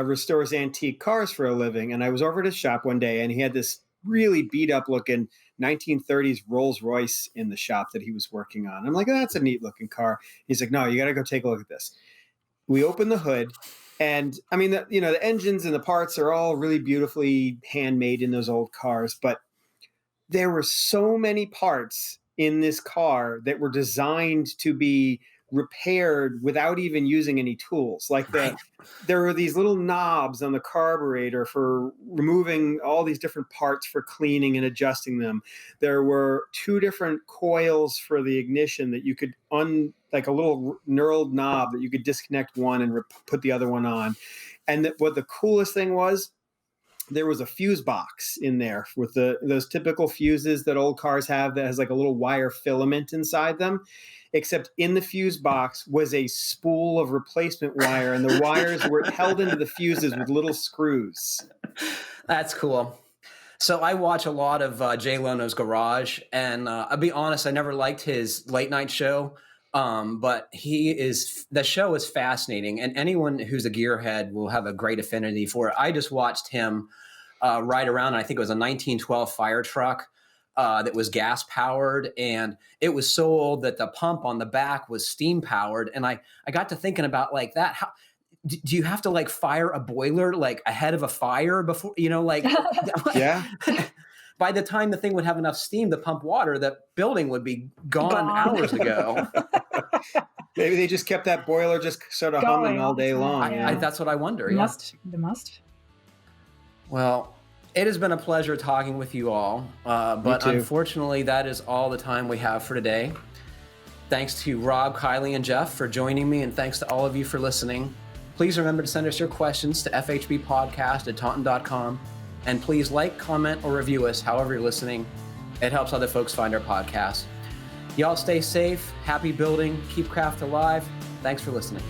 restores antique cars for a living, and I was over at his shop one day, and he had this really beat up looking 1930s Rolls Royce in the shop that he was working on. I'm like, oh, that's a neat looking car. He's like, no, you got to go take a look at this. We opened the hood. And I mean, the engines and the parts are all really beautifully handmade in those old cars, but there were so many parts in this car that were designed to be repaired without even using any tools. Like there were these little knobs on the carburetor for removing all these different parts for cleaning and adjusting them. There were 2 different coils for the ignition that you could like a little knurled knob that you could disconnect one and put the other one on. And what the coolest thing was, there was a fuse box in there with those typical fuses that old cars have that has like a little wire filament inside them, except in the fuse box was a spool of replacement wire, and the wires were held into the fuses with little screws. That's cool. So I watch a lot of Jay Leno's Garage, and I'll be honest, I never liked his late night show. But the show is fascinating, and anyone who's a gearhead will have a great affinity for it. I just watched him ride around, and I think it was a 1912 fire truck that was gas powered, and it was so old that the pump on the back was steam powered. And I got to thinking about like that. How do you have to like fire a boiler like ahead of a fire before, like, yeah. By the time the thing would have enough steam to pump water, the building would be gone hours ago. Maybe they just kept that boiler just sort of humming all day long. That's what I wonder. They must. Well, it has been a pleasure talking with you all. But unfortunately, that is all the time we have for today. Thanks to Rob, Kiley, and Jeff for joining me, and thanks to all of you for listening. Please remember to send us your questions to fhbpodcast@taunton.com. And please like, comment, or review us however you're listening. It helps other folks find our podcast. Y'all stay safe, happy building, keep craft alive. Thanks for listening.